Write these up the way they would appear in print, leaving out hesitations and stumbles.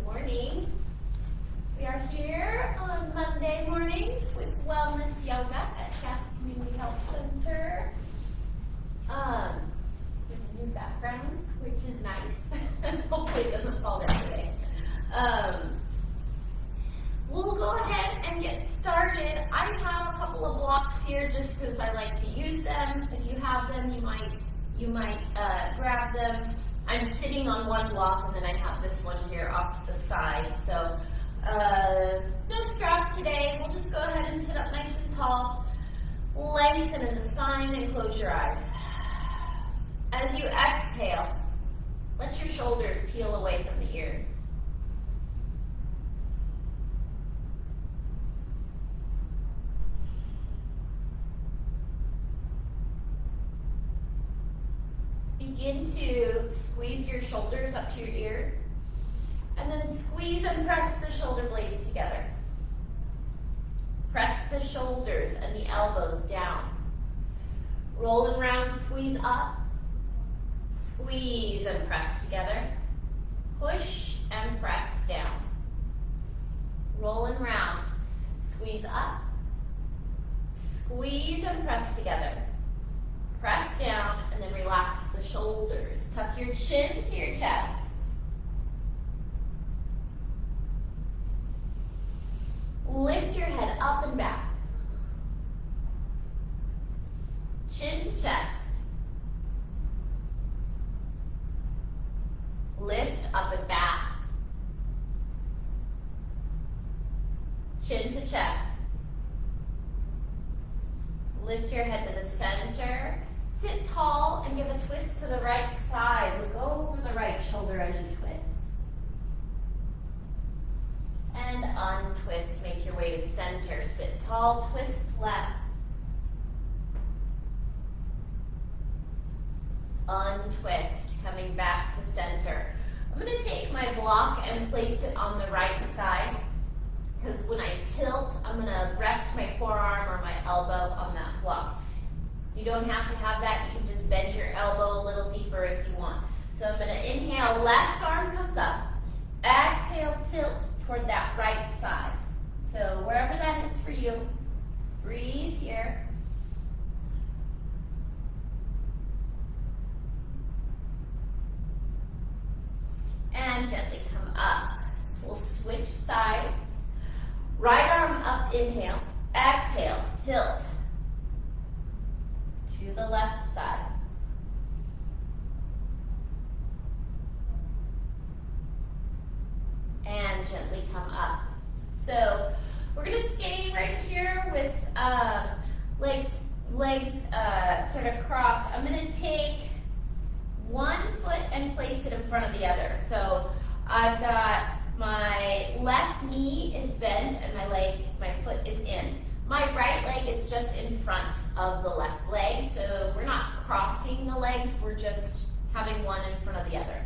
morning. We are here on Monday mornings with Wellness Yoga at Shasta Community Health Center. With a new background, which is nice. Hopefully it doesn't fall down today. We'll go ahead and get started. I have a couple of blocks here just because I like to use them. If you have them, you might grab them. I'm sitting on one block and then I have this one here off to the side. So no strap today. We'll just go ahead and sit up nice and tall. Lengthen in the spine and close your eyes. As you exhale, let your shoulders peel away from the ears. Begin to squeeze your shoulders up to your ears, and then squeeze and press the shoulder blades together. Press the shoulders and the elbows down. Roll and round, squeeze up. Squeeze and press together. Push and press down. Roll and round, squeeze up. Squeeze and press together. Press down and then relax the shoulders. Tuck your chin to your chest. Lift your head up and back. Chin to chest. Lift up and back. Chin to chest. Lift your head to the center. Sit tall and give a twist to the right side. Look over the right shoulder as you twist. And untwist. Make your way to center. Sit tall, twist left. Untwist. Coming back to center. I'm going to take my block and place it on the right side, because when I tilt, I'm going to rest my forearm or my elbow on that block. You don't have to have that. You can just bend your elbow a little deeper if you want. So I'm going to inhale, left arm comes up. Exhale, tilt toward that right side. So wherever that is for you, breathe here. And gently come up. We'll switch sides. Right arm up, inhale. Exhale, tilt to the left side. And gently come up. So we're going to stay right here with legs sort of crossed. I'm going to take one foot and place it in front of the other. So I've got my left knee is bent and my foot is in. My right leg is just in front of the left leg, so we're not crossing the legs, we're just having one in front of the other.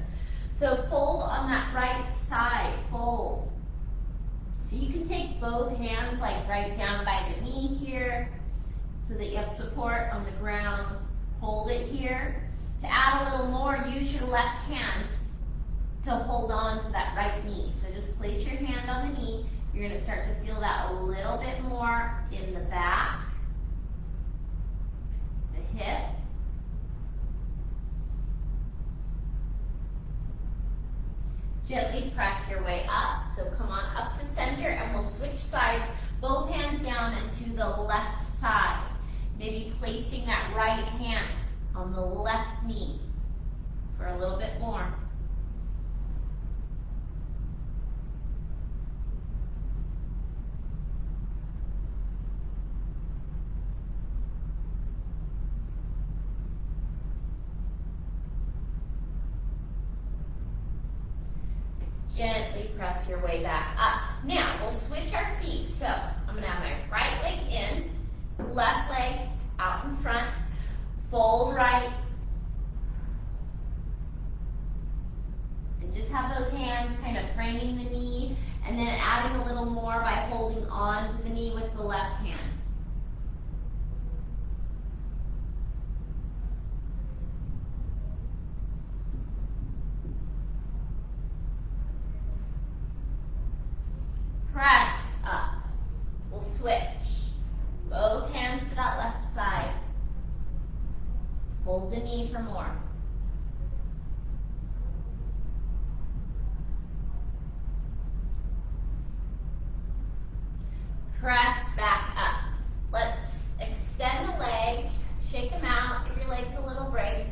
So fold on that right side, fold. So you can take both hands like right down by the knee here, so that you have support on the ground. Hold it here. To add a little more, use your left hand to hold on to that right knee. So just place your hand on the knee. You're going to start to feel that a little bit more in the back, the hip, gently press your way up. So come on up to center and we'll switch sides, both hands down and to the left side. Maybe placing that right hand on the left knee for a little bit more. Gently press your way back up. Now we'll switch our feet. So I'm going to have my right leg in, left leg out in front. Fold right. And just have those hands kind of framing the knee, and then adding a little more by holding on to the knee with the left hand. hold the knee for more. Press back up. Let's extend the legs, shake them out, give your legs a little break.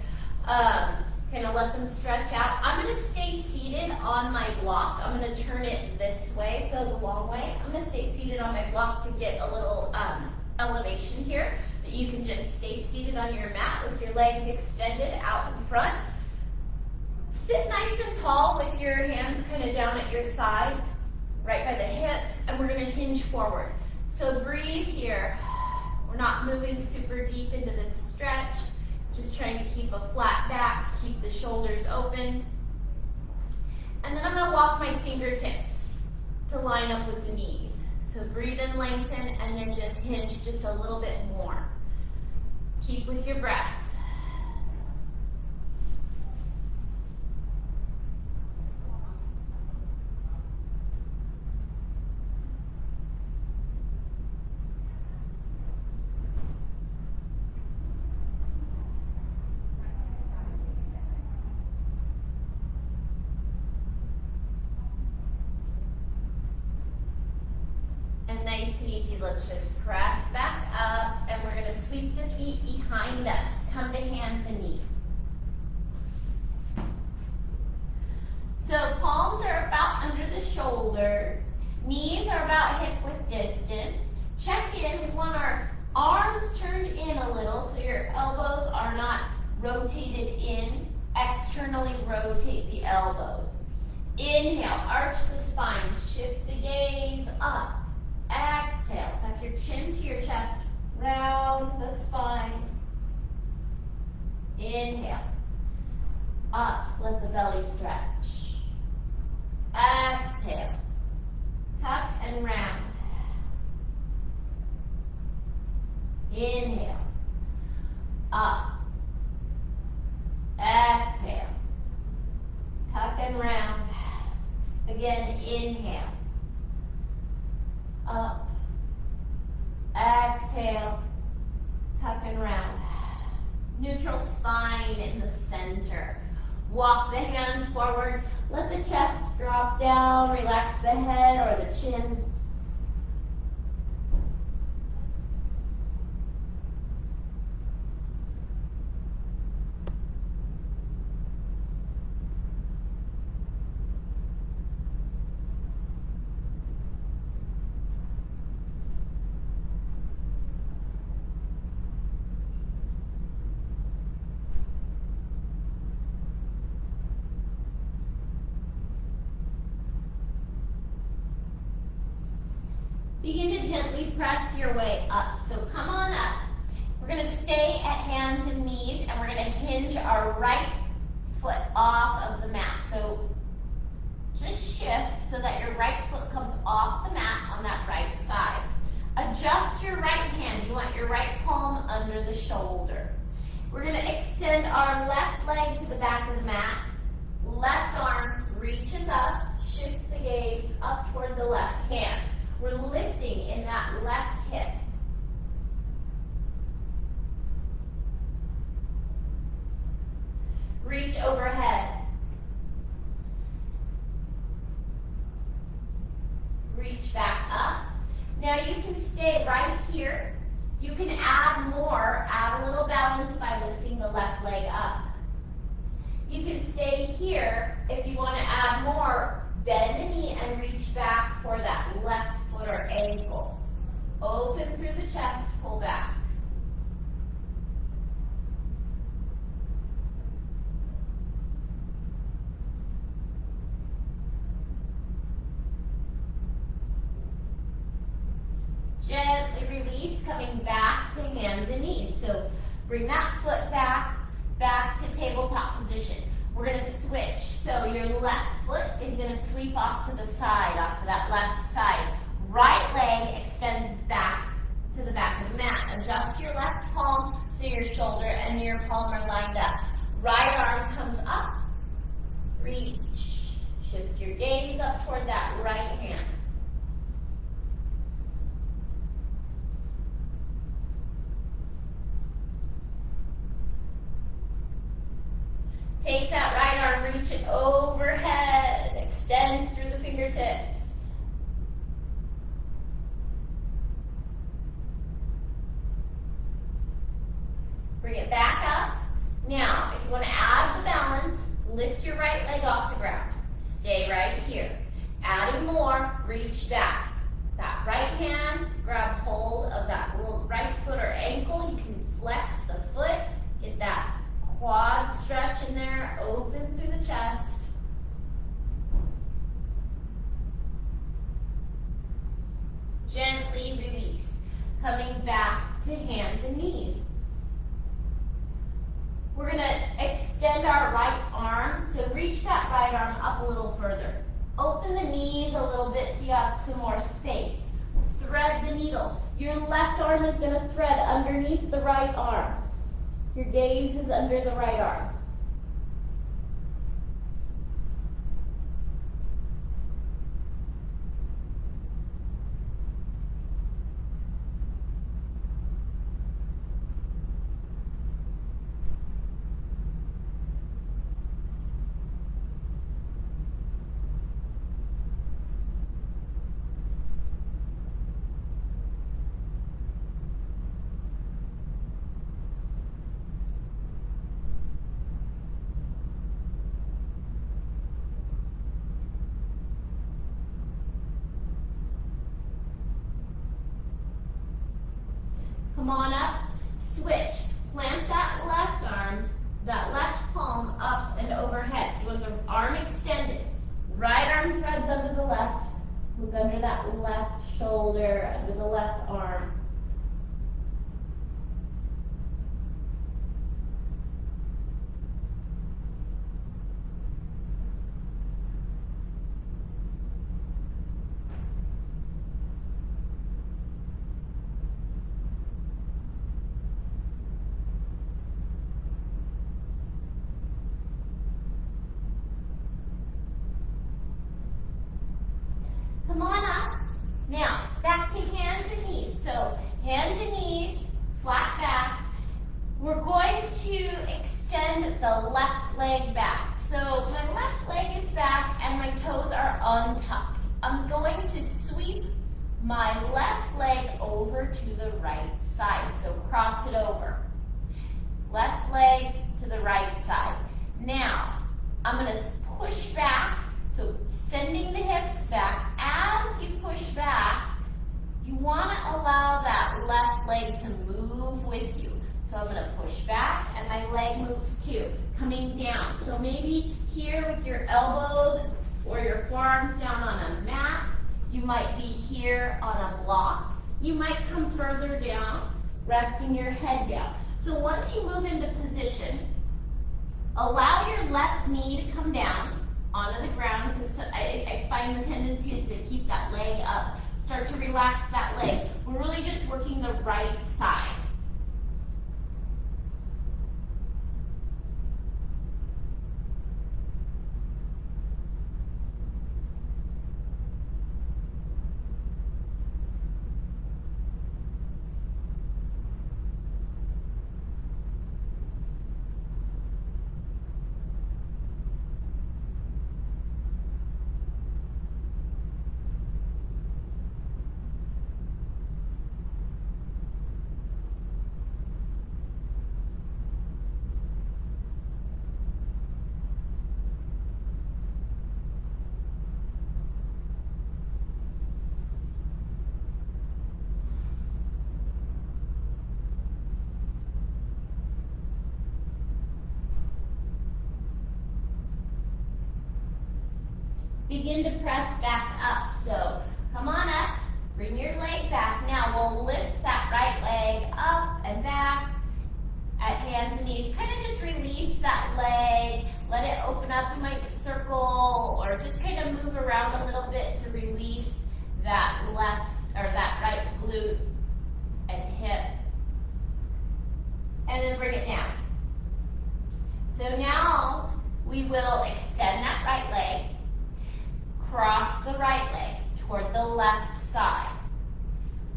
Kind of let them stretch out. I'm going to stay seated on my block. I'm going to turn it this way, so the long way. I'm going to stay seated on my block to get a little elevation here. But you can just stay seated on your mat with your legs extended out in front. Sit nice and tall with your hands kind of down at your side, right by the hips, and we're going to hinge forward. So breathe here. We're not moving super deep into this stretch. Just trying to keep a flat back, keep the shoulders open. And then I'm going to walk my fingertips to line up with the knees. So breathe in, lengthen, and then just hinge just a little bit more. Keep with your breath. Nice and easy, let's just press back up, and we're going to sweep the feet behind us. Come to hands and knees. So palms are about under the shoulders. Knees are about hip width distance. Check in, we want our arms turned in a little so your elbows are not rotated in. Externally rotate the elbows. Inhale, arch the spine, shift the gaze up. Exhale, tuck your chin to your chest, round the spine. Inhale, up, let the belly stretch. Exhale, tuck and round. Inhale, up. Exhale, tuck and round. Again, inhale. Up, exhale, tuck and round. Neutral spine in the center. Walk the hands forward. Let the chest drop down. Relax the head or the chin. Begin to gently press your way up. So come on up. We're going to stay at hands and knees, and we're going to hinge our right foot off of the mat. So just shift so that your right foot comes off the mat on that right side. Adjust your right hand. You want your right palm under the shoulder. We're going to extend our left leg to the back of the mat. Left arm reaches up. Shift the gaze up toward the left hand. We're lifting in that left hip. Reach overhead. Reach back up. Now you can stay right here. You can add more, add a little balance by lifting the left leg up. You can stay here if you want to add more. Bend the knee and reach back for that left foot or ankle. Open through the chest, pull back. Gently release, coming back to hands and knees. So bring that foot back to tabletop position. We're going to switch. So your left foot is going to sweep off to the side, off to that left side. Right leg extends back to the back of the mat. Adjust your left palm to your shoulder and your palm are lined up. Right arm comes up. Reach. Shift your gaze up toward that right hand. reach back. That right hand grabs hold of that little right foot or ankle. You can flex the foot, get that quad stretch in there, open through the chest. Gently release, coming back to hands and knees. We're gonna extend our right arm, so reach that right arm up a little further. Open the knees a little bit so you have some more space. Thread the needle. Your left arm is gonna thread underneath the right arm. Your gaze is under the right arm. Come on up, switch. Plant that left arm, that left palm up and overhead. So you want the arm extended. Right arm threads under the left. Look under that left shoulder, under the left arm. Come on up. Now, back to hands and knees. So, hands and knees, flat back. We're going to extend the left leg back. So, my left leg is back and my toes are untucked. I'm going to sweep my left leg over to the right side. So, cross it over. Left leg to the right side. Now, I'm going to push back. So sending the hips back. As you push back, you want to allow that left leg to move with you. So I'm going to push back and my leg moves too, coming down. So maybe here with your elbows or your forearms down on a mat. You might be here on a block. You might come further down, resting your head down. So once you move into position, allow your left knee to come down onto the ground, because I find the tendency is to keep that leg up. Start to relax that leg. We're really just working the right side. Begin to press back up. So come on up, bring your leg back. Now we'll lift that right leg up and back at hands and knees. Kind of just release that leg, let it open up. You might circle or just kind of move around a little bit to release that left or that right glute and hip. And then bring it down. So now we will extend that right leg. Cross the right leg toward the left side.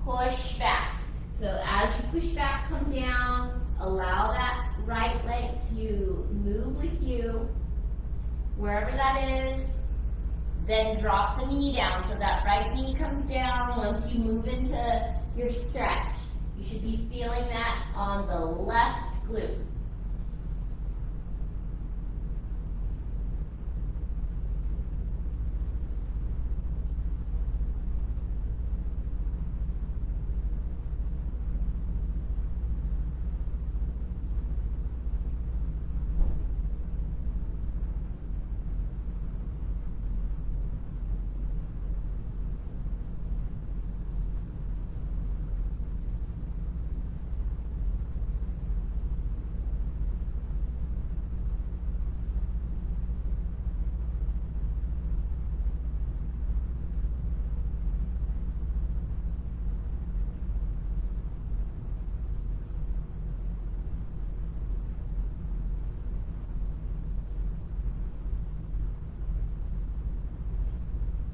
Push back. So as you push back, come down. Allow that right leg to move with you, wherever that is. Then drop the knee down. So that right knee comes down once you move into your stretch. You should be feeling that on the left glute.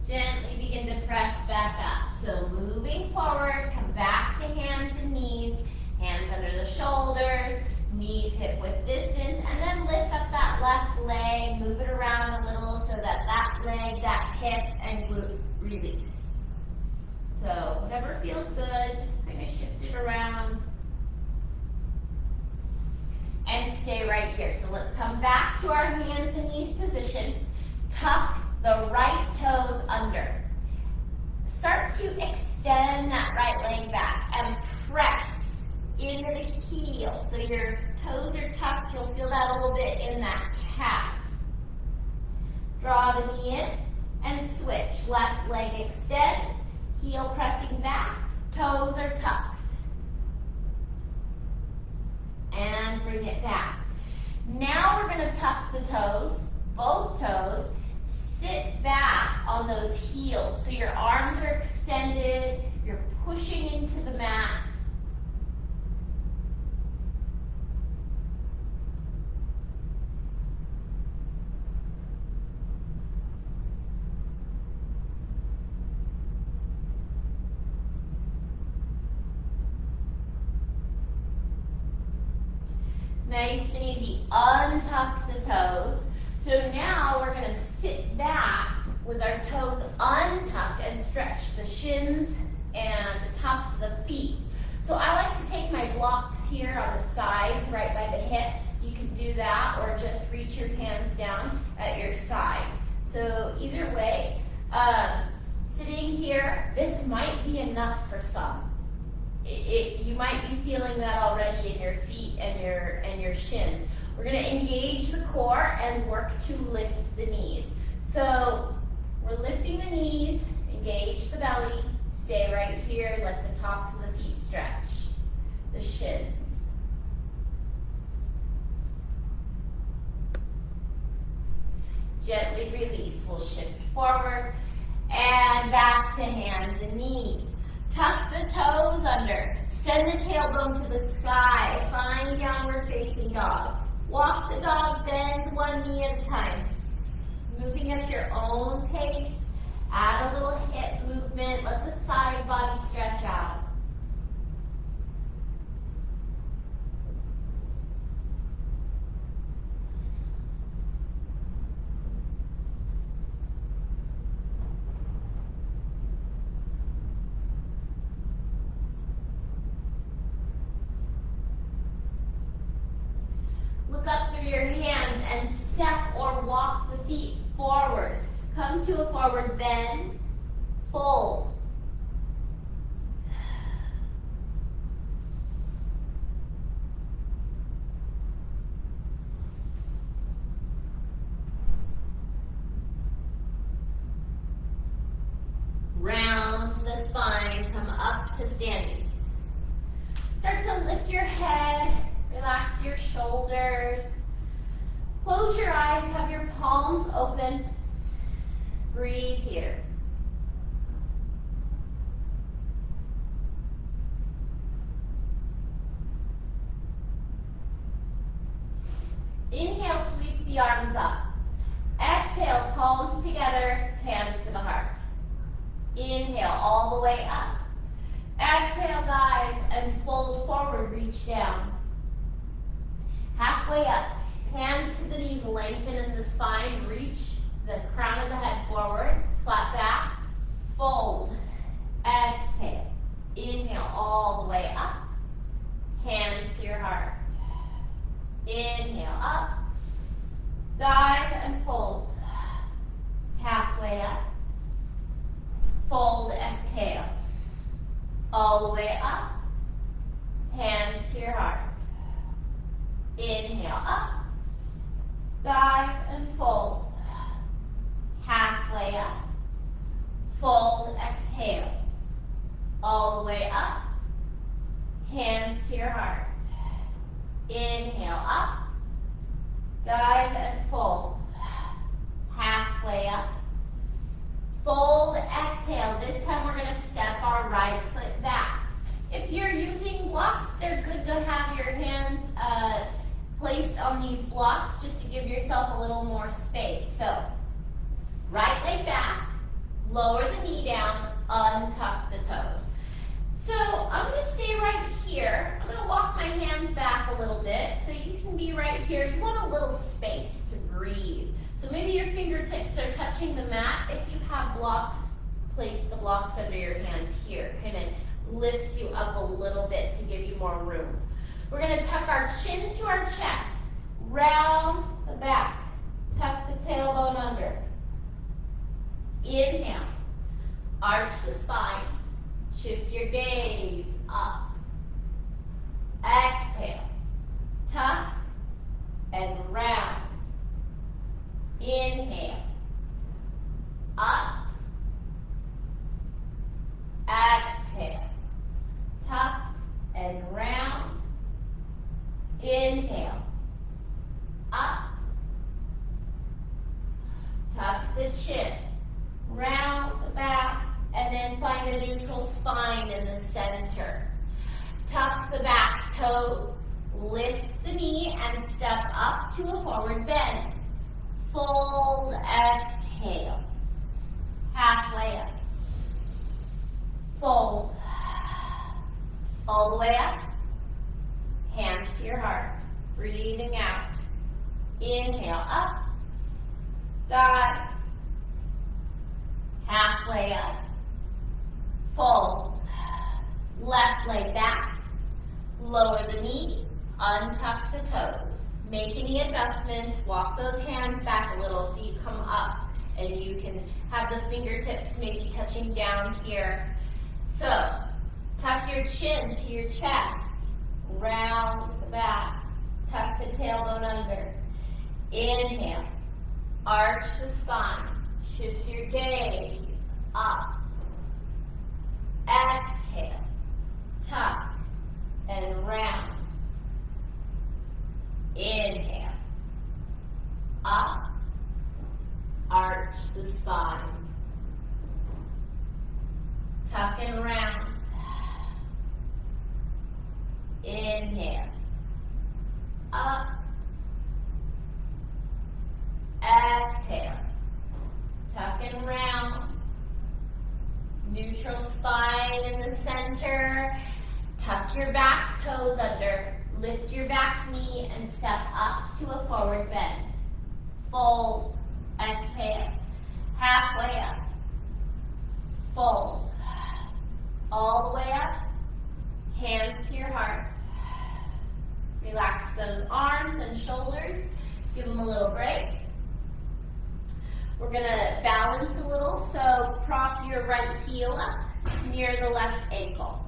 Gently begin to press back up. So moving forward, come back to hands and knees, hands under the shoulders, knees hip width distance, and then lift up that left leg, move it around a little so that that leg, that hip, and glute release. So whatever feels good, just kind of shift it around. And stay right here. So let's come back to our hands and knees position. Tuck the right toes under. Start to extend that right leg back and press into the heel. So your toes are tucked. You'll feel that a little bit in that calf. Draw the knee in and switch. Left leg extends, heel pressing back, toes are tucked. And bring it back. Now we're going to tuck the toes, both toes. Sit back on those heels. So your arms are extended, you're pushing into the mat. Nice and easy. Untuck the toes. So now we're going to sit back with our toes untucked and stretch the shins and the tops of the feet. So I like to take my blocks here on the sides, right by the hips. You can do that or just reach your hands down at your side. So either way, sitting here, this might be enough for some. You might be feeling that already in your feet and your shins. We're going to engage the core and work to lift the knees. So we're lifting the knees, engage the belly, stay right here, let the tops of the feet stretch, the shins. Gently release. We'll shift forward and back to hands and knees. Tuck the toes under. Send the tailbone to the sky. Find downward facing dog. Walk the dog, bend one knee at a time. Moving at your own pace. Add a little hip movement. Let the side body stretch out. Up through your hands and step or walk the feet forward. Come to a forward bend, fold. Round the spine, come up to standing. Start to lift your head. Relax your shoulders. Close your eyes, have your palms open. Breathe here. Inhale, sweep the arms up. Exhale, palms together, hands to the heart. Inhale, all the way up. Exhale, dive and fold forward, reach down. Halfway up, hands to the knees, lengthen in the spine, reach the crown of the head forward, flat back, fold, exhale, inhale all the way up, hands to your heart. Inhale up, dive and fold, halfway up, fold, exhale, all the way up, hands to your heart. Inhale up, dive and fold, halfway up, fold, exhale, all the way up, hands to your heart. Inhale up, dive and fold, halfway up, fold, exhale. This time we're going to step our right foot back. If you're using blocks, they're good to have your hands placed on these blocks just to give yourself a little more space. So, right leg back, Lower the knee down, untuck the toes. So I'm going to stay right here. I'm going to walk my hands back a little bit so you can be right here. You want a little space to breathe. So maybe your fingertips are touching the mat. If you have blocks, place the blocks under your hands here. Kind of lifts you up a little bit to give you more room. We're going to tuck our chin to our chest. Round the back. Tuck the tailbone under. Inhale. Arch the spine. Shift your gaze up. Exhale. Tuck and round. Inhale. Up. Exhale. Tuck and round. Inhale. Up. Tuck the chin. Round the back. And then find a neutral spine in the center. Tuck the back toes. Lift the knee and step up to a forward bend. Fold, exhale. Halfway up. Fold. All the way up. Hands to your heart. Breathing out. Inhale up. God. Halfway up. Fold. Left leg back. Lower the knee. Untuck the toes. Make any adjustments. Walk those hands back a little so you come up and you can have the fingertips maybe touching down here. So, tuck your chin to your chest. Round the back. Tuck the tailbone under. Inhale. Arch the spine. Shift your gaze up. Exhale. Tuck and round. Inhale. Up. Arch the spine. Tuck and round. Inhale. Up. Exhale. Tuck and round. Neutral spine in the center. Tuck your back toes under. Lift your back knee and step up to a forward bend. Fold. Exhale. Halfway up. Fold. All the way up. Hands to your heart. Relax those arms and shoulders. Give them a little break. We're going to balance a little, so prop your right heel up near the left ankle.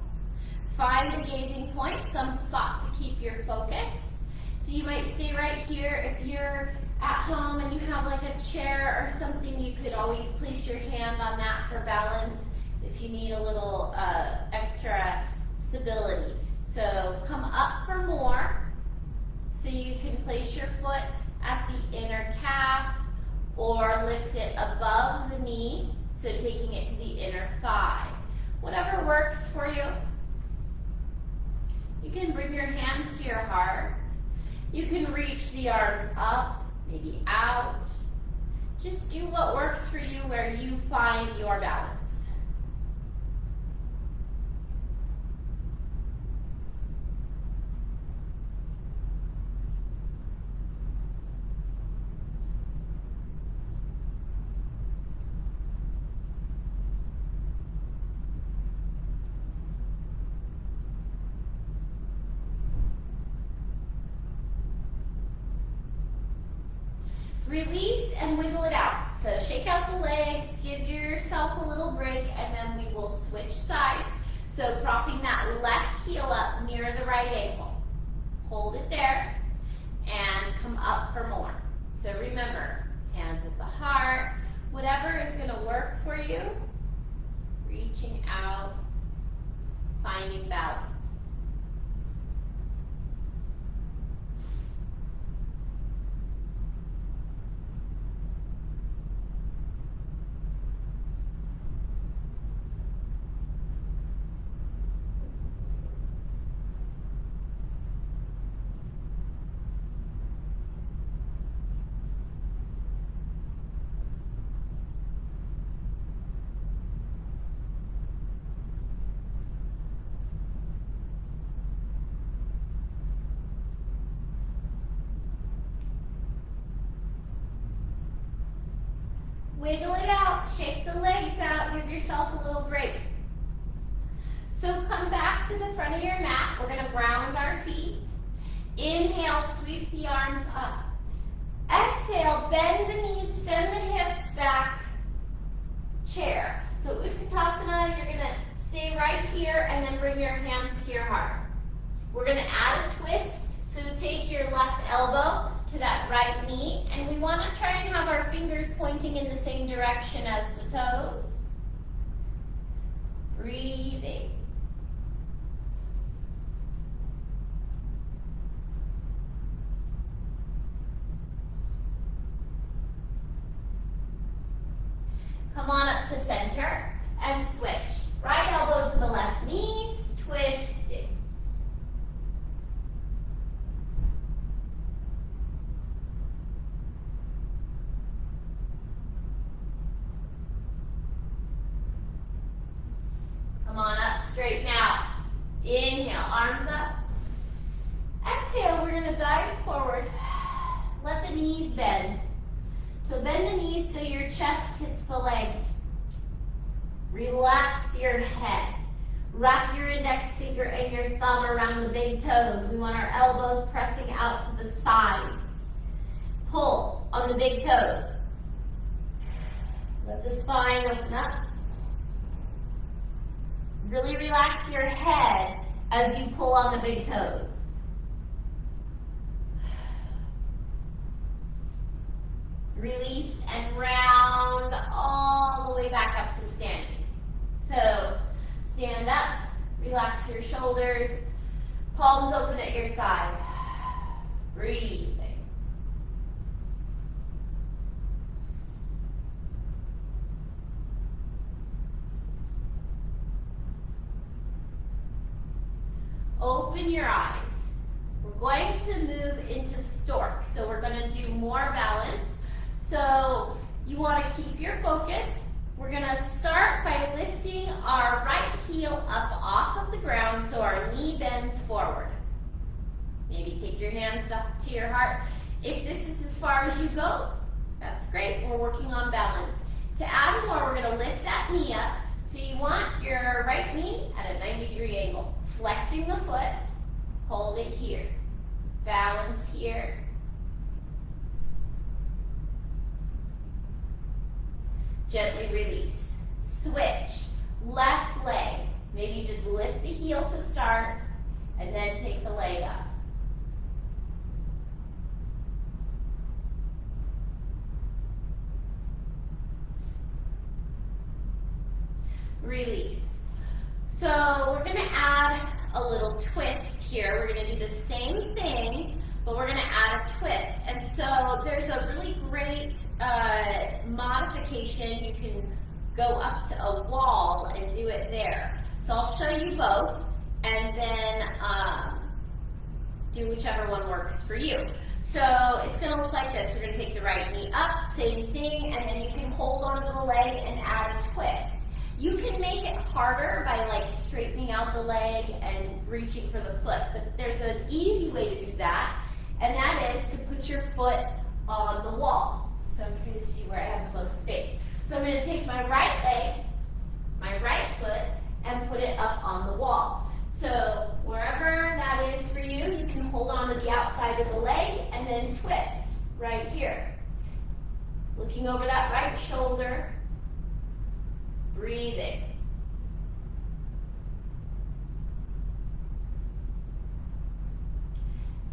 Find a gazing point, some spot to keep your focus. So you might stay right here. If you're at home and you have like a chair or something, you could always place your hand on that for balance if you need a little extra stability. So come up for more. So you can place your foot at the inner calf or lift it above the knee, so taking it to the inner thigh. Whatever works for you. You can bring your hands to your heart. You can reach the arms up, maybe out. Just do what works for you where you find your balance. Release and wiggle it out. So shake out the legs, give yourself a little break, and then we will switch sides. So propping that left heel up near the right ankle. Hold it there and come up for more. So remember, hands at the heart, whatever is going to work for you. Reaching out, finding balance. Wiggle it out, shake the legs out, give yourself a little break. So come back to the front of your mat. We're gonna ground our feet. Inhale, sweep the arms up. Exhale, bend the knees, send the hips back, chair. So Utkatasana, you're gonna stay right here and then bring your hands to your heart. We're gonna add a twist. So take your left elbow to that right knee, and we wanna try and have our fingers pointing in the same direction as the toes. Breathing. Come on up to center and switch. Right elbow to the left knee, twisting. Come on up, straighten out. Inhale, arms up. Exhale, we're gonna dive forward. Let the knees bend. So bend the knees so your chest hits the legs. Relax your head. Wrap your index finger and your thumb around the big toes. We want our elbows pressing out to the sides. Pull on the big toes. Let the spine open up. Really relax your head as you pull on the big toes. Release and round all the way back up to standing. So stand up, relax your shoulders, palms open at your side. Breathing. Open your eyes. We're going to move into stork. So we're going to do more balance. So you want to keep your focus. We're going to start by lifting our right heel up off of the ground so our knee bends forward. Maybe take your hands up to your heart. If this is as far as you go, that's great. We're working on balance. To add more, we're going to lift that knee up. So you want your right knee at a 90-degree angle. Flexing the foot, hold it here. Balance here. Gently release. Switch. Left leg. Maybe just lift the heel to start and then take the leg up. Release. So we're going to add a little twist here. We're going to do the same thing, but we're going to add a twist. And so there's a really great modification. You can go up to a wall and do it there. So I'll show you both and then do whichever one works for you. So it's going to look like this. We're going to take the right knee up, same thing, and then you can hold onto the leg and add a twist. You can make it harder by like straightening out the leg and reaching for the foot, but there's an easy way to do that, and that is to put your foot on the wall. So I'm trying to see where I have the most space. So I'm going to take my right leg, my right foot, and put it up on the wall. So wherever that is for you, you can hold on to the outside of the leg and then twist right here. Looking over that right shoulder. Breathing.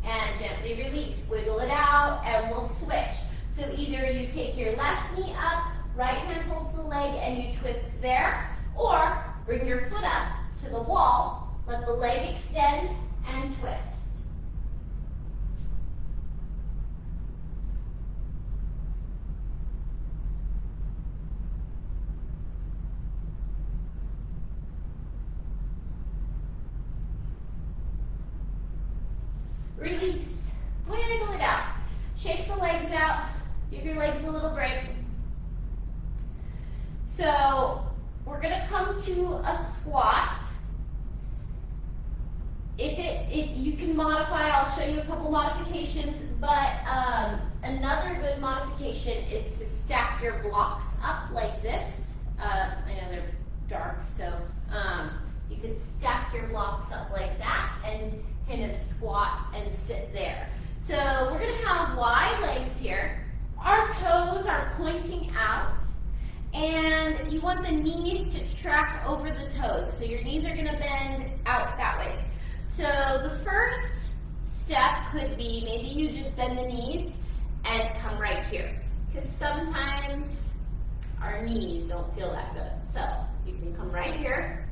And gently release. Wiggle it out and we'll switch. So either you take your left knee up, right hand holds the leg and you twist there, or bring your foot up to the wall, let the leg extend and twist. Release. Wiggle it out. Shake the legs out. Give your legs a little break. So we're going to come to a squat. If you can modify, I'll show you a couple modifications, but another good modification is to stack your blocks up like this. I know they're dark, so you could stack your blocks up like that and kind of squat and sit there. So we're going to have wide legs here. Our toes are pointing out, and you want the knees to track over the toes. So your knees are going to bend out that way. So the first step could be maybe you just bend the knees and come right here. Because sometimes our knees don't feel that good. So you can come right here.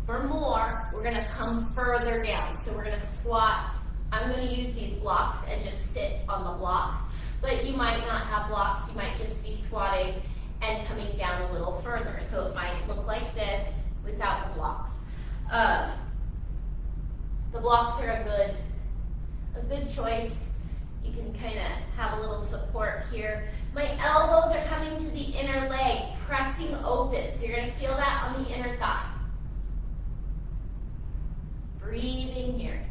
For more, we're going to come further down. So we're going to squat. I'm going to use these blocks and just sit on the blocks. But you might not have blocks. You might just be squatting and coming down a little further. So it might look like this without the blocks. The blocks are a good choice. You can kind of have a little support here. My elbows are coming to the inner leg, pressing open. So you're going to feel that on the inner thigh. Breathing here.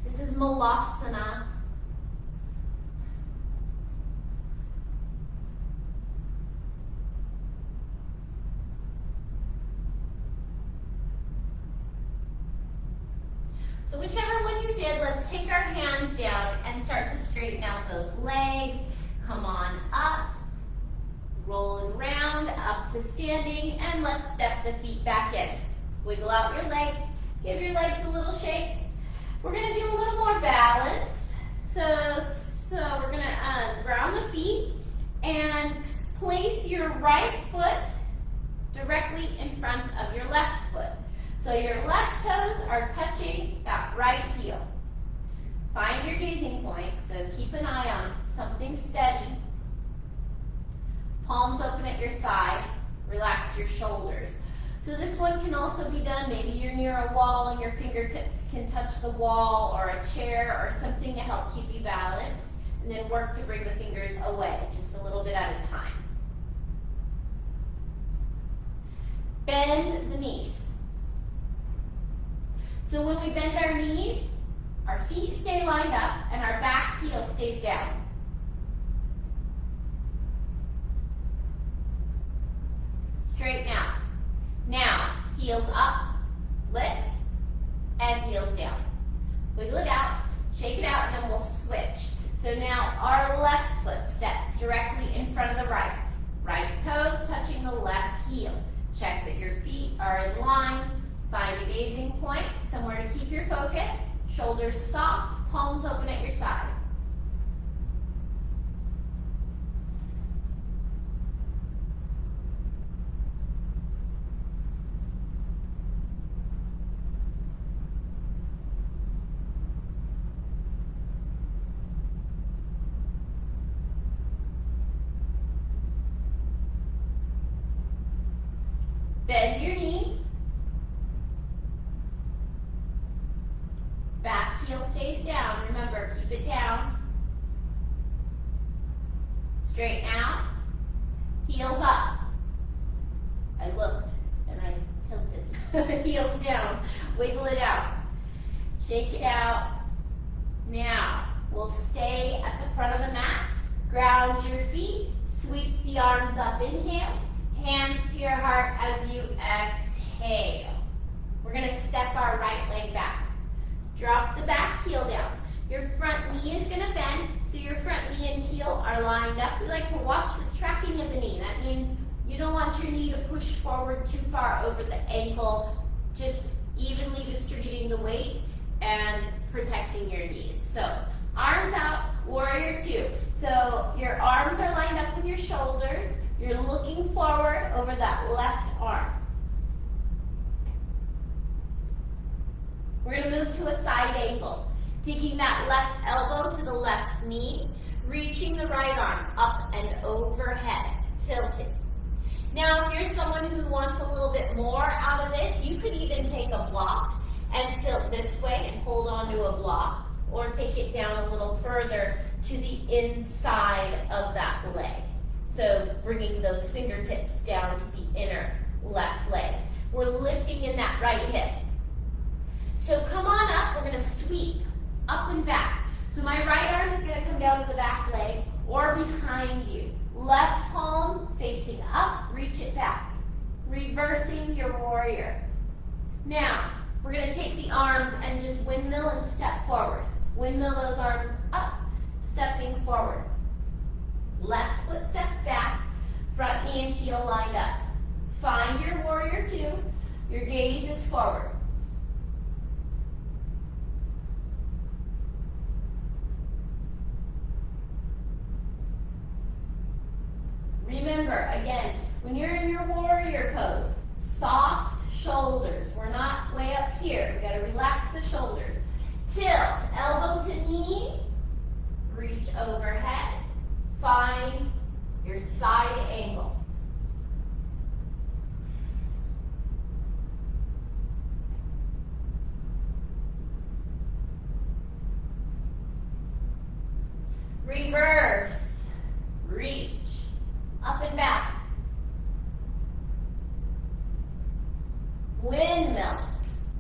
This is Malasana. So whichever one you did, let's take our hands down and start to straighten out those legs. Come on up, rolling around, up to standing, and let's step the feet back in. Wiggle out your legs, give your legs a little shake. We're going to do a little more balance. So we're going to ground the feet and place your right foot directly in front of your left foot. So your left toes are touching that right heel. Find your gazing point, so keep an eye on something steady. Palms open at your side, relax your shoulders. So this one can also be done, maybe you're near a wall and your fingertips can touch the wall or a chair or something to help keep you balanced, and then work to bring the fingers away, just a little bit at a time. Bend the knees. So when we bend our knees, our feet stay lined up and our back heel stays down. Straighten out. Now, heels up, lift, and heels down. Wiggle it out, shake it out, and then we'll switch. So now our left foot steps directly in front of the right. Right toes touching the left heel. Check that your feet are in line. Find a gazing point, somewhere to keep your focus. Shoulders soft, palms open at your side. Bend your knees. Back heel stays down. Remember, keep it down. Straighten out. Heels up. I looked and I tilted. Heels down. Wiggle it out. Shake it out. Now, we'll stay at the front of the mat. Ground your feet. Sweep the arms up. Inhale. Hands to your heart as you exhale. We're going to step our right leg back. Drop the back heel down. Your front knee is going to bend, so your front knee and heel are lined up. We like to watch the tracking of the knee. That means you don't want your knee to push forward too far over the ankle, just evenly distributing the weight and protecting your knees. So arms out, warrior two. So your arms are lined up with your shoulders. You're looking forward over that left arm. We're going to move to a side angle, taking that left elbow to the left knee, reaching the right arm up and overhead, tilting. Now, if you're someone who wants a little bit more out of this, you could even take a block and tilt this way and hold on to a block, or take it down a little further to the inside of that leg. So bringing those fingertips down to the inner left leg. We're lifting in that right hip. So come on up, we're going to sweep up and back. So my right arm is going to come down to the back leg or behind you. Left palm facing up, reach it back. Reversing your warrior. Now, we're going to take the arms and just windmill and step forward. Windmill those arms up, stepping forward. Left foot steps back, front knee and heel lined up. Find your warrior two. Your gaze is forward. Remember, again, when you're in your warrior pose, soft shoulders. We're not way up here. We got to relax the shoulders. Tilt, elbow to knee, reach overhead. Find your side angle. Reverse, reach, up and back. Windmill,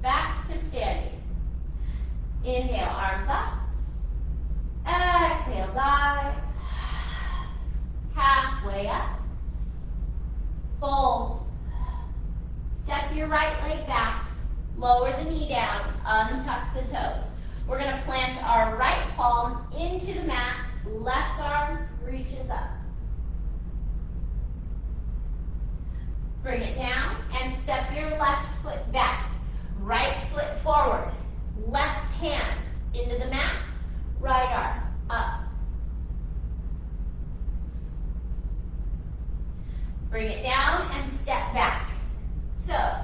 back to standing. Inhale, arms up. Exhale, dive. Halfway up. Fold. Step your right leg back. Lower the knee down. Untuck the toes. We're going to plant our right palm into the mat. Left arm reaches up. Bring it down and step your left foot back. Right foot forward. Left hand into the mat. Right arm up. Bring it down and step back. So,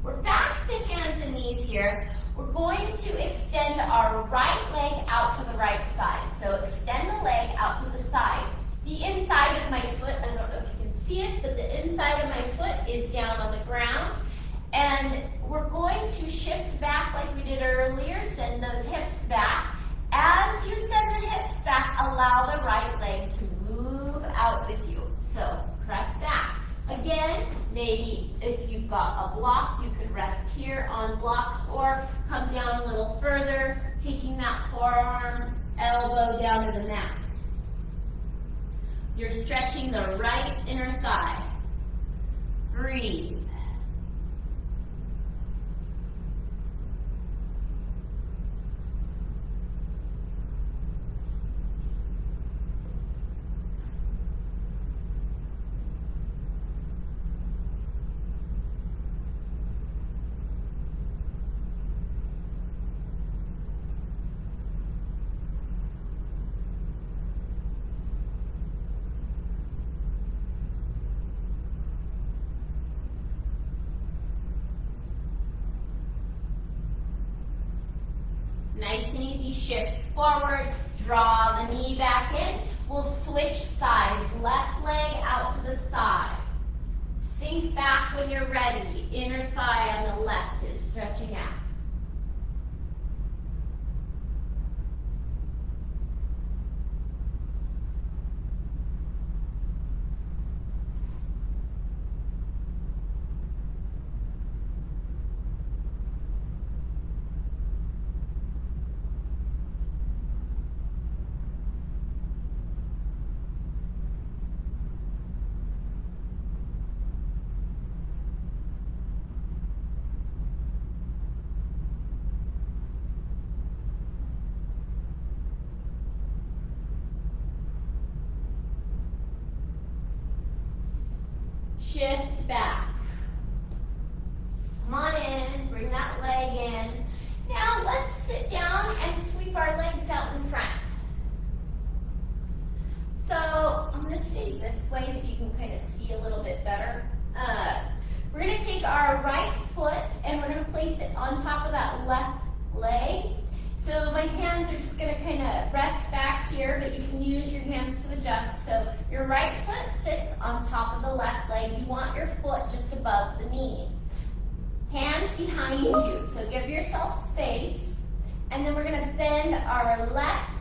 we're back to hands and knees here. We're going to extend our right leg out to the right side. So extend the leg out to the side. The inside of my foot, I don't know if you can see it, but the inside of my foot is down on the ground. And we're going to shift back like we did earlier, send those hips back. As you send the hips back, allow the right leg to move out with you. So press back. Again, maybe if you've got a block, you could rest here on blocks or come down a little further, taking that forearm, elbow down to the mat. You're stretching the right inner thigh. Breathe. Nice and easy, shift forward, draw the knee back in. We'll switch sides, left leg out to the side. Sink back when you're ready. Inner thigh on the left is stretching out. Shift back. Come on in, bring that leg in. Now let's sit down and sweep our legs out in front. So I'm going to stay this way so you can kind of see a little bit better. We're going to take our right foot and we're going to place it on top of that left leg. So my hands are just going to kind of rest back here, but you can use your hands to adjust. So your right foot sits on top of the left leg. You want your foot just above the knee. Hands behind you, so give yourself space. And then we're going to bend our left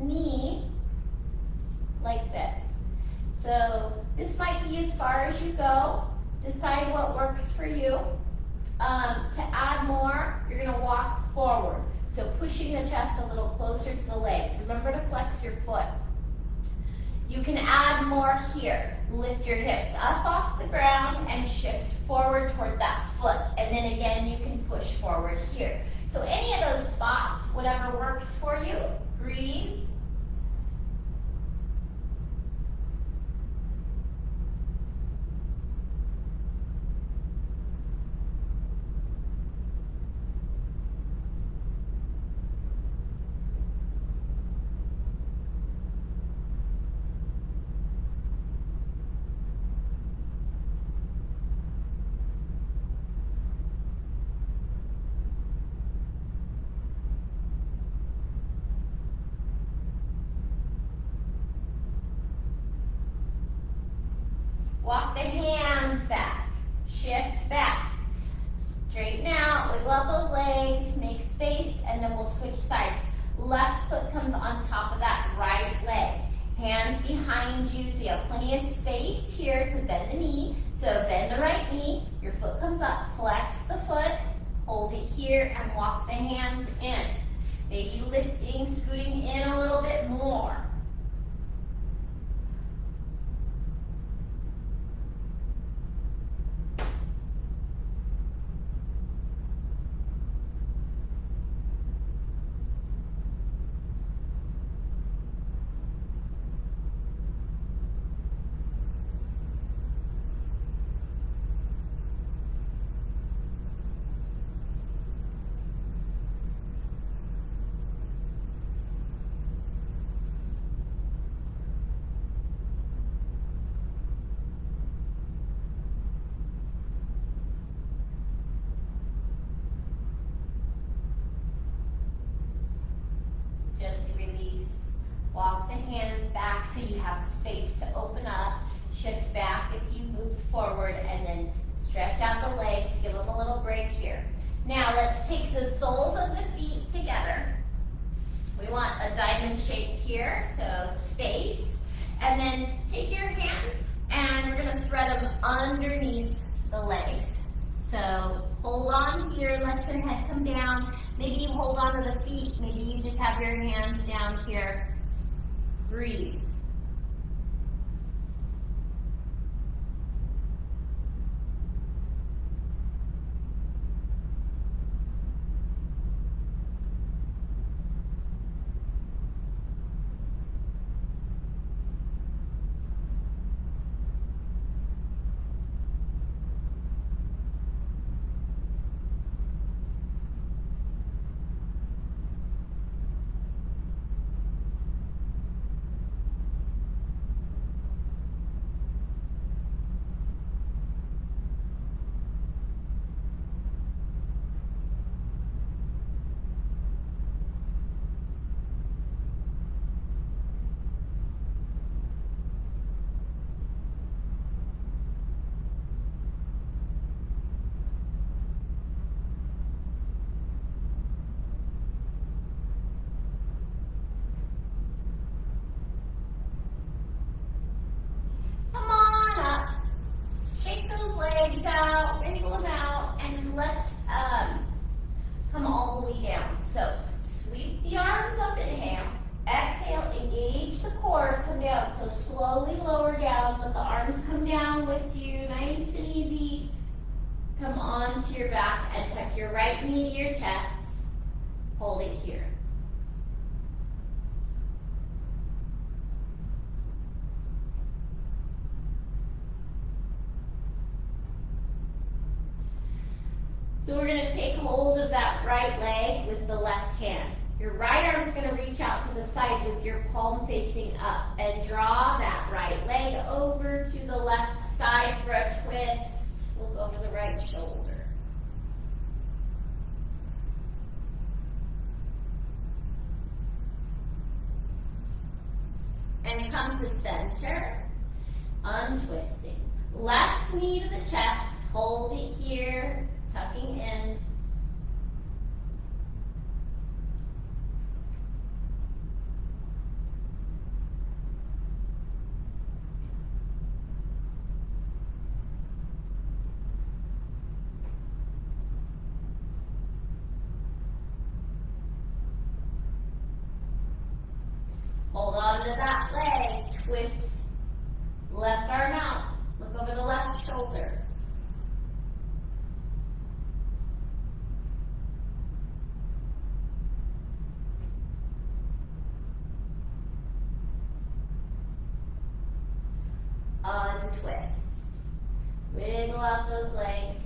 knee like this. So this might be as far as you go. Decide what works for you. To add more, you're going to walk forward. So pushing the chest a little closer to the legs. Remember to flex your foot. You can add more here. Lift your hips up off the ground and shift forward toward that foot. And then again, you can push forward here. So any of those spots, whatever works for you, breathe. Walk the hands back, shift back, straighten out, wiggle out those legs, make space, and then we'll switch sides. Left foot comes on top of that right leg. Hands behind you, so you have plenty of space here to bend the knee. So bend the right knee, your foot comes up, flex the foot, hold it here, and walk the hands in. Maybe lifting, scooting in a little bit more. Gently release. Walk the hands back so you have space to open up. Shift back if you move forward, and then stretch out the legs. Give them a little break here. Now let's take the soles of the feet together. We want a diamond shape here, so space. And then take your hands and we're going to thread them underneath the legs. So hold on here, let your head come down. Maybe you hold on to the feet, maybe you just have your hands down here. Breathe. Out, wiggle them out, and let's come all the way down. So sweep the arms up, inhale, exhale, engage the core, come down. So slowly lower down, let the arms come down with you, nice and easy. Come onto your back and tuck your right knee to your chest. Hold it here. So we're going to take hold of that right leg with the left hand. Your right arm is going to reach out to the side with your palm facing up and draw that right leg over to the left side for a twist. Look over the right shoulder. And come to center, untwisting. Left knee to the chest, hold it here. Tucking in. Hold on to that leg, twist left arm out. Look over the left shoulder. Untwist. Wiggle out those legs.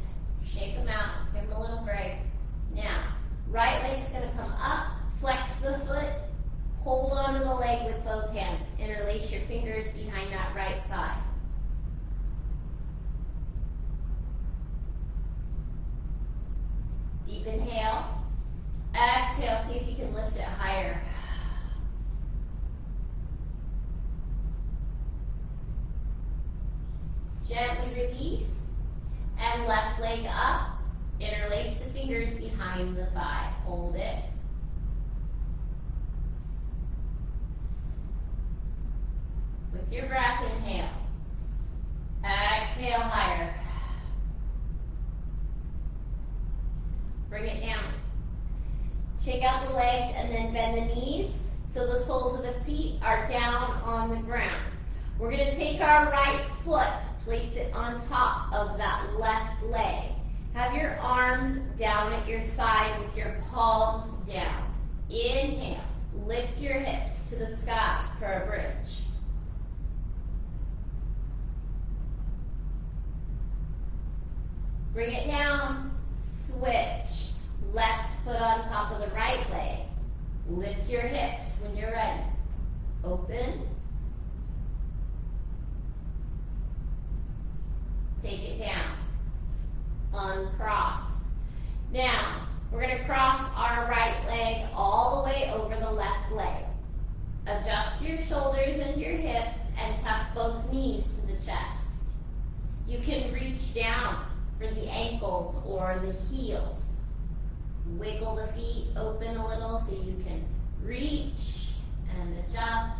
Shake them out. Give them a little break. Now, right leg's going to come up. Flex the foot. Hold onto the leg with both hands. Interlace your fingers behind that right thigh. Deep inhale. Exhale. See if you can lift it higher. Gently release. And left leg up. Interlace the fingers behind the thigh. Hold it. With your breath, inhale. Exhale higher. Bring it down. Shake out the legs and then bend the knees so the soles of the feet are down on the ground. We're going to take our right foot, place it on top of that left leg. Have your arms down at your side with your palms down. Inhale. Lift your hips to the sky for a bridge. Bring it down. Switch. Left foot on top of the right leg. Lift your hips when you're ready. Open. Take it down. Uncross. Now, we're going to cross our right leg all the way over the left leg. Adjust your shoulders and your hips and tuck both knees to the chest. You can reach down for the ankles or the heels. Wiggle the feet open a little so you can reach and adjust.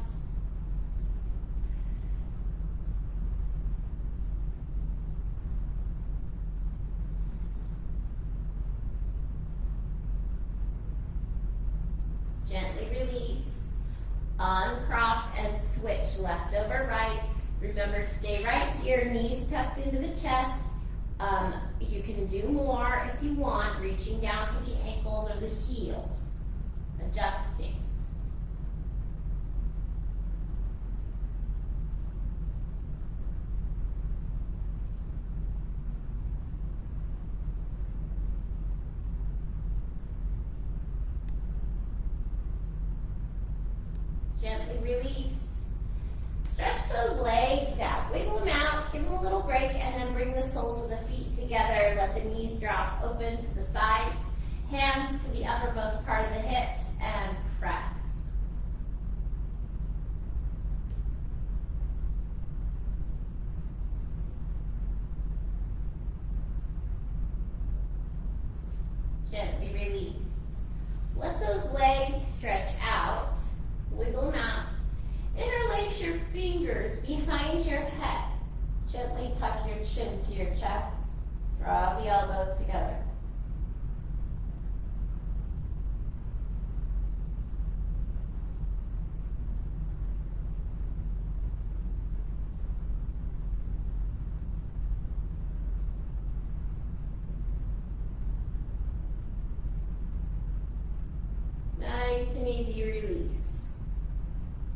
Gently release. Uncross and switch left over right. Remember, stay right here, knees tucked into the chest. You can do more if you want, reaching down for the ankles or the heels. Adjusting. Gently release. Stretch those legs out. Wiggle them out. Give them a little break and then bring the soles of the feet together. Let the knees drop open to the sides. Hands to the uppermost part of the hips and press. Gently release. Let those legs stretch out. Wiggle them out. Interlace your fingers behind your head. Gently tuck your chin to your chest. Draw the elbows together. Nice and easy release.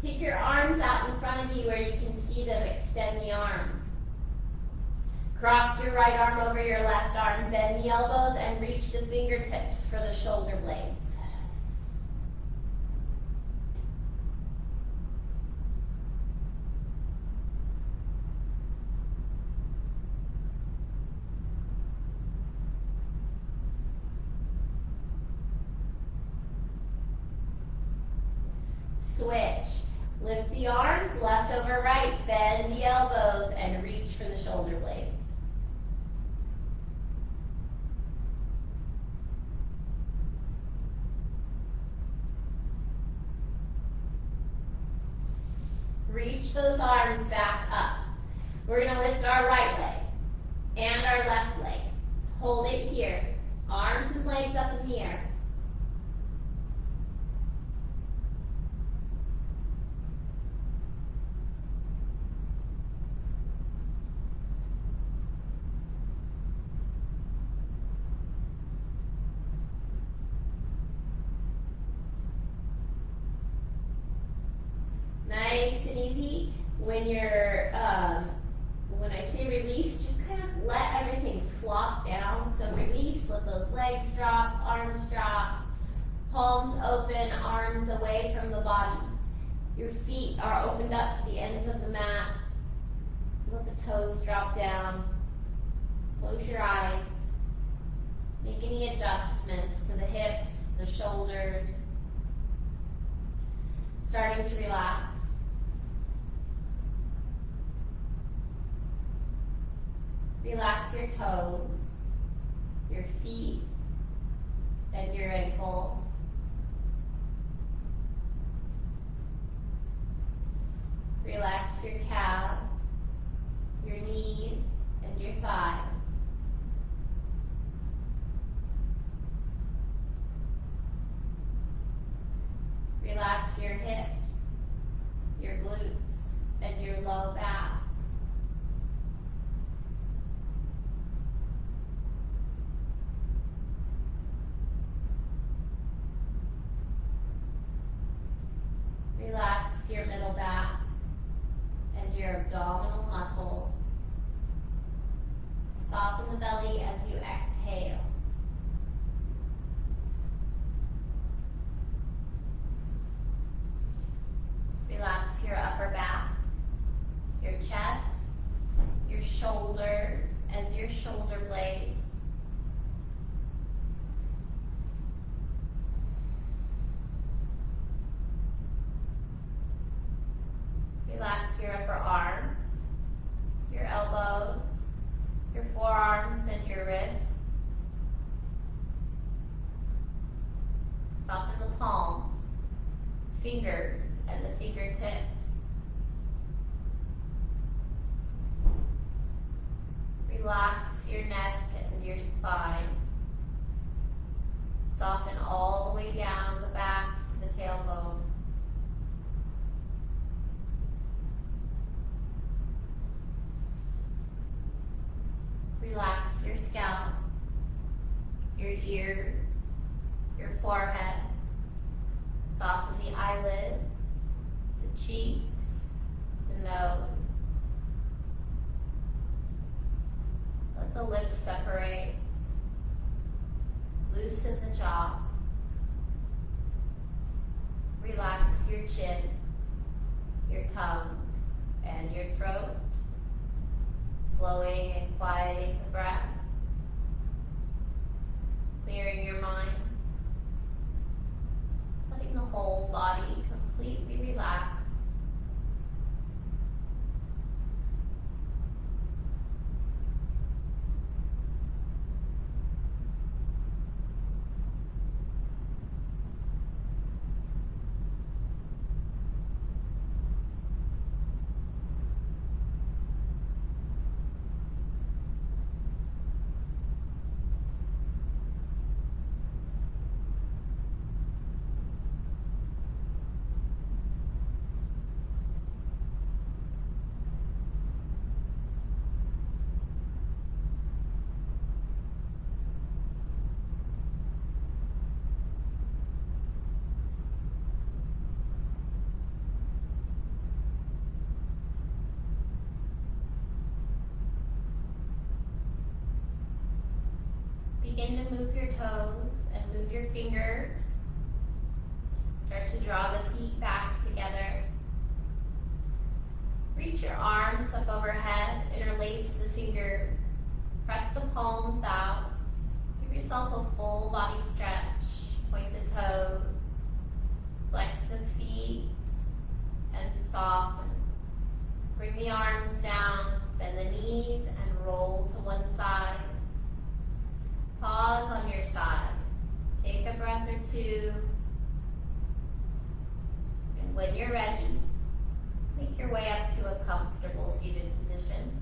Take your arms out in front of you where you can see them. Extend the arms. Cross your right arm over your left arm. Bend the elbows and reach the fingertips for the shoulder blades. Switch. Lift the arms, left over right, bend the elbows, and reach for the shoulder blades. Reach those arms back up. We're going to lift our right leg and our left leg. Hold it here. Arms and legs up in the air. nice and easy. When you're, when I say release, just kind of let everything flop down. So release, let those legs drop, arms drop, palms open, arms away from the body. Your feet are opened up to the ends of the mat. Let the toes drop down. Close your eyes. Make any adjustments to the hips, the shoulders. Starting to relax. Relax your toes, your feet, and your ankles. Relax your calves, your knees, and your thighs. Relax your hips, your glutes, and your low back. Relax your middle back and your abdominal muscles. Soften the belly as you exhale. Relax your upper back, your chest, your shoulders, and your shoulder blades. Relax your upper arms, your elbows, your forearms, and your wrists. Soften the palms, fingers, and the fingertips. Relax your neck and your spine. Soften all the way down the back to the tailbone. Relax your scalp, your ears, your forehead. Soften the eyelids, the cheeks, the nose. Let the lips separate. Loosen the jaw. Relax your chin, your tongue, and your throat. Slowing and quieting the breath. Clearing your mind. Letting the whole body completely relax. Begin to move your toes and move your fingers. Start to draw the feet back together. Reach your arms up overhead, interlace the fingers. Press the palms out. Give yourself a full body stretch. Point the toes. Flex the feet and soften. Bring the arms down, bend the knees, and roll to one side. Pause on your side. Take a breath or two. And when you're ready, make your way up to a comfortable seated position.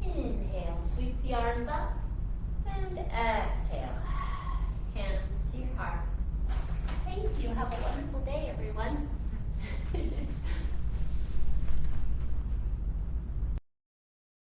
Inhale, sweep the arms up, and exhale. Hands to your heart. Thank you. Have a wonderful day, everyone.